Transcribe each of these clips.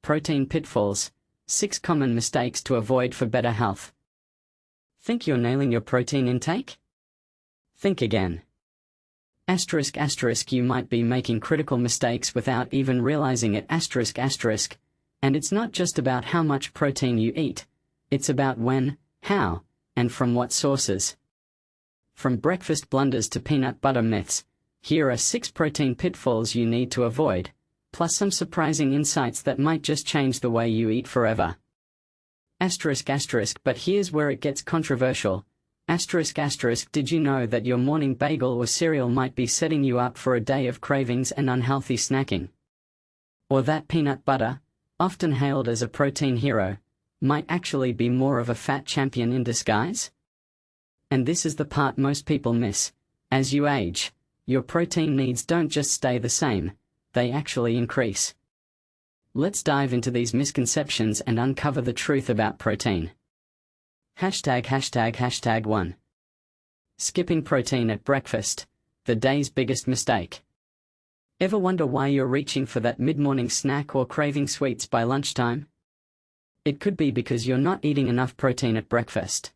Protein pitfalls. 6 common mistakes to avoid for better health. Think you're nailing your protein intake? Think again. ***, you might be making critical mistakes without even realizing it. ***, and it's not just about how much protein you eat. It's about when, how, and from what sources. From breakfast blunders to peanut butter myths, here are 6 protein pitfalls you need to avoid, plus some surprising insights that might just change the way you eat forever. But here's where it gets controversial. Did you know that your morning bagel or cereal might be setting you up for a day of cravings and unhealthy snacking? Or that peanut butter, often hailed as a protein hero, might actually be more of a fat champion in disguise? And this is the part most people miss. As you age, your protein needs don't just stay the same, they actually increase. Let's dive into these misconceptions and uncover the truth about protein. #1. Skipping protein at breakfast, the day's biggest mistake. Ever wonder why you're reaching for that mid-morning snack or craving sweets by lunchtime? It could be because you're not eating enough protein at breakfast.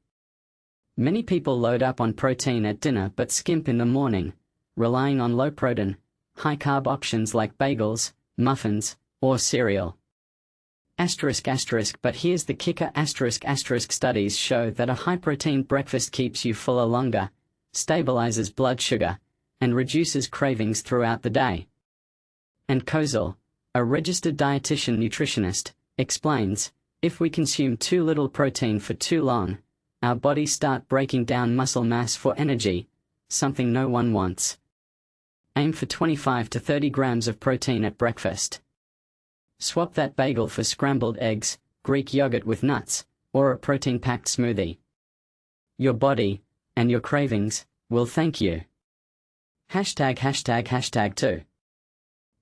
Many people load up on protein at dinner but skimp in the morning, relying on low-protein, high-carb options like bagels, muffins, or cereal. But here's the kicker. Studies show that a high-protein breakfast keeps you fuller longer, stabilizes blood sugar, and reduces cravings throughout the day. And Kozel, a registered dietitian nutritionist, explains, if we consume too little protein for too long, our bodies start breaking down muscle mass for energy, something no one wants. Aim for 25 to 30 grams of protein at breakfast. Swap that bagel for scrambled eggs, Greek yogurt with nuts, or a protein-packed smoothie. Your body, and your cravings, will thank you. #2.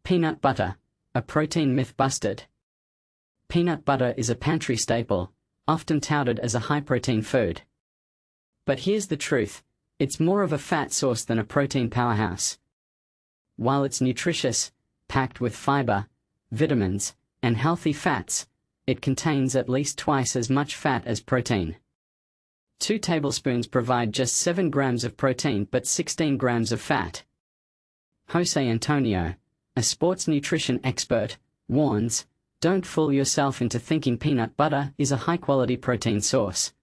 Peanut butter, a protein myth busted. Peanut butter is a pantry staple, often touted as a high-protein food. But here's the truth, it's more of a fat source than a protein powerhouse. While it's nutritious, packed with fiber, vitamins, and healthy fats, it contains at least twice as much fat as protein. 2 tablespoons provide just 7 grams of protein but 16 grams of fat. Jose Antonio, a sports nutrition expert, warns, don't fool yourself into thinking peanut butter is a high-quality protein source.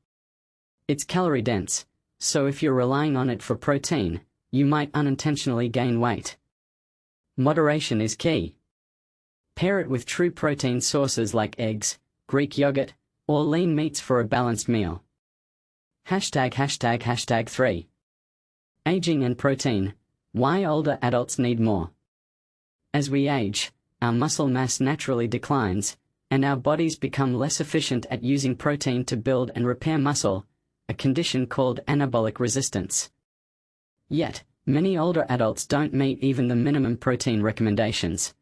It's calorie-dense, so if you're relying on it for protein, you might unintentionally gain weight. Moderation is key. Pair it with true protein sources like eggs, Greek yogurt, or lean meats for a balanced meal. #3. Aging and protein, why older adults need more. As we age, our muscle mass naturally declines, and our bodies become less efficient at using protein to build and repair muscle, a condition called anabolic resistance. Yet, many older adults don't meet even the minimum protein recommendations.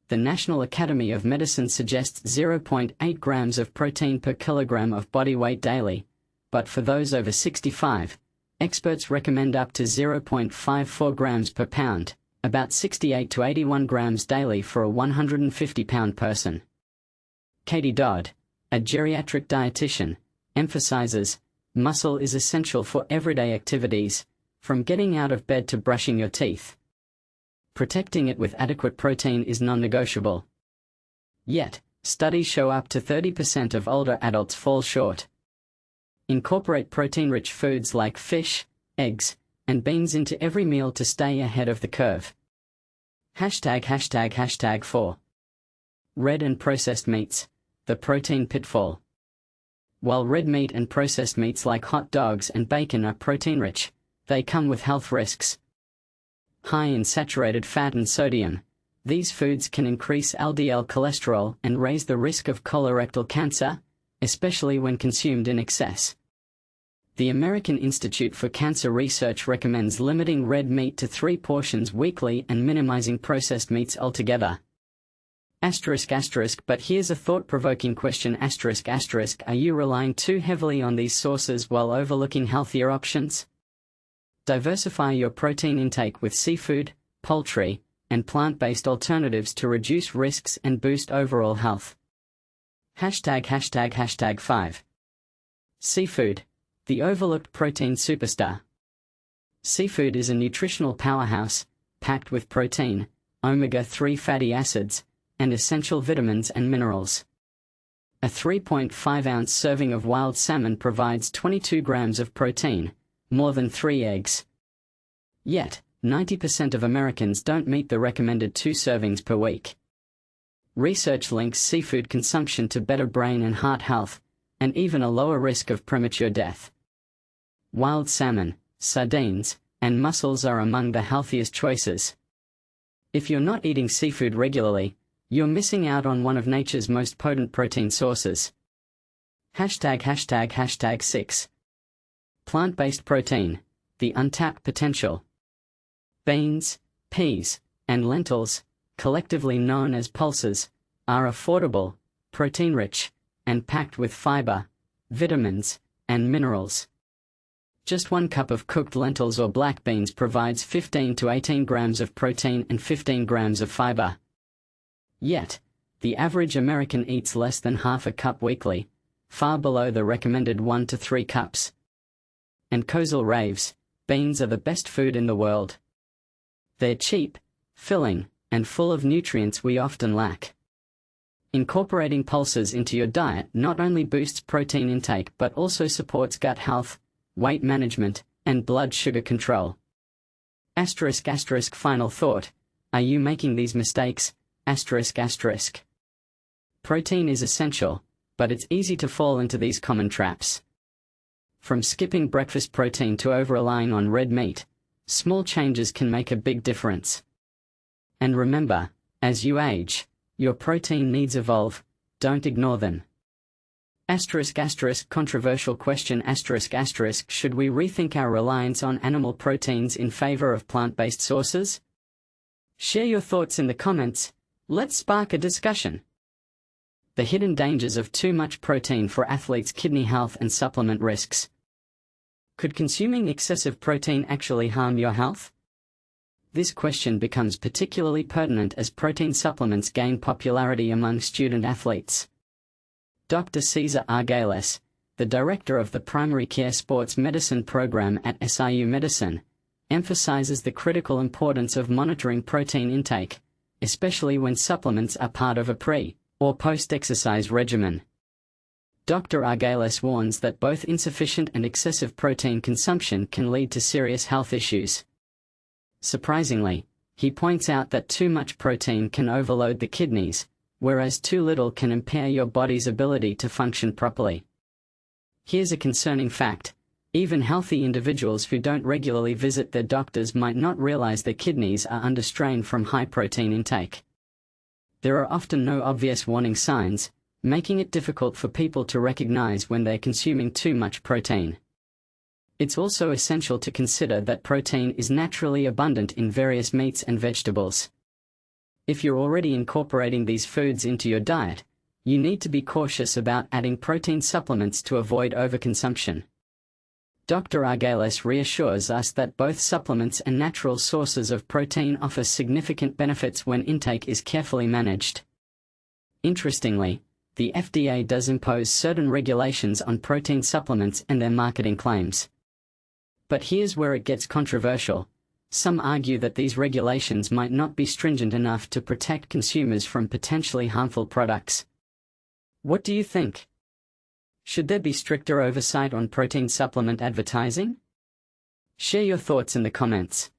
The National Academy of Medicine suggests 0.8 grams of protein per kilogram of body weight daily, but for those over 65, experts recommend up to 0.54 grams per pound, about 68 to 81 grams daily for a 150-pound person. Katie Dodd, a geriatric dietitian, emphasizes, muscle is essential for everyday activities, from getting out of bed to brushing your teeth. Protecting it with adequate protein is non-negotiable. Yet, studies show up to 30% of older adults fall short. Incorporate protein-rich foods like fish, eggs, and beans into every meal to stay ahead of the curve. #4. Red and processed meats, the protein pitfall. While red meat and processed meats like hot dogs and bacon are protein-rich, they come with health risks. High in saturated fat and sodium, these foods can increase LDL cholesterol and raise the risk of colorectal cancer, especially when consumed in excess. The American Institute for Cancer Research recommends limiting red meat to 3 portions weekly and minimizing processed meats altogether. But here's a thought-provoking question. Are you relying too heavily on these sources while overlooking healthier options? Diversify your protein intake with seafood, poultry, and plant-based alternatives to reduce risks and boost overall health. ####5. Seafood, the overlooked protein superstar. Seafood is a nutritional powerhouse, packed with protein, omega-3 fatty acids, and essential vitamins and minerals. A 3.5-ounce serving of wild salmon provides 22 grams of protein, more than 3 eggs. Yet, 90% of Americans don't meet the recommended 2 servings per week. Research links seafood consumption to better brain and heart health, and even a lower risk of premature death. Wild salmon, sardines, and mussels are among the healthiest choices. If you're not eating seafood regularly, you're missing out on one of nature's most potent protein sources. ###6. Plant-based protein, the untapped potential. Beans, peas, and lentils, collectively known as pulses, are affordable, protein-rich, and packed with fiber, vitamins, and minerals. Just 1 cup of cooked lentils or black beans provides 15 to 18 grams of protein and 15 grams of fiber. Yet, the average American eats less than half a cup weekly, far below the recommended 1 to 3 cups. And Kozel raves, beans are the best food in the world. They're cheap, filling, and full of nutrients we often lack. Incorporating pulses into your diet not only boosts protein intake but also supports gut health, weight management, and blood sugar control. **** Final thought, are you making these mistakes? ****. Protein is essential, but it's easy to fall into these common traps. From skipping breakfast protein to over-relying on red meat, small changes can make a big difference. And remember, as you age, your protein needs evolve, don't ignore them. ****. Controversial question ****. Should we rethink our reliance on animal proteins in favor of plant-based sources? Share your thoughts in the comments, let's spark a discussion. The hidden dangers of too much protein for athletes' kidney health and supplement risks. Could consuming excessive protein actually harm your health? This question becomes particularly pertinent as protein supplements gain popularity among student athletes. Dr. Cesar Argales, the director of the Primary Care Sports Medicine program at SIU Medicine, emphasizes the critical importance of monitoring protein intake, especially when supplements are part of a pre- or post-exercise regimen. Dr. Argales warns that both insufficient and excessive protein consumption can lead to serious health issues. Surprisingly, he points out that too much protein can overload the kidneys, whereas too little can impair your body's ability to function properly. Here's a concerning fact: even healthy individuals who don't regularly visit their doctors might not realize their kidneys are under strain from high protein intake. There are often no obvious warning signs, making it difficult for people to recognize when they're consuming too much protein. It's also essential to consider that protein is naturally abundant in various meats and vegetables. If you're already incorporating these foods into your diet, you need to be cautious about adding protein supplements to avoid overconsumption. Dr. Argales reassures us that both supplements and natural sources of protein offer significant benefits when intake is carefully managed. Interestingly, the FDA does impose certain regulations on protein supplements and their marketing claims. But here's where it gets controversial. Some argue that these regulations might not be stringent enough to protect consumers from potentially harmful products. What do you think? Should there be stricter oversight on protein supplement advertising? Share your thoughts in the comments.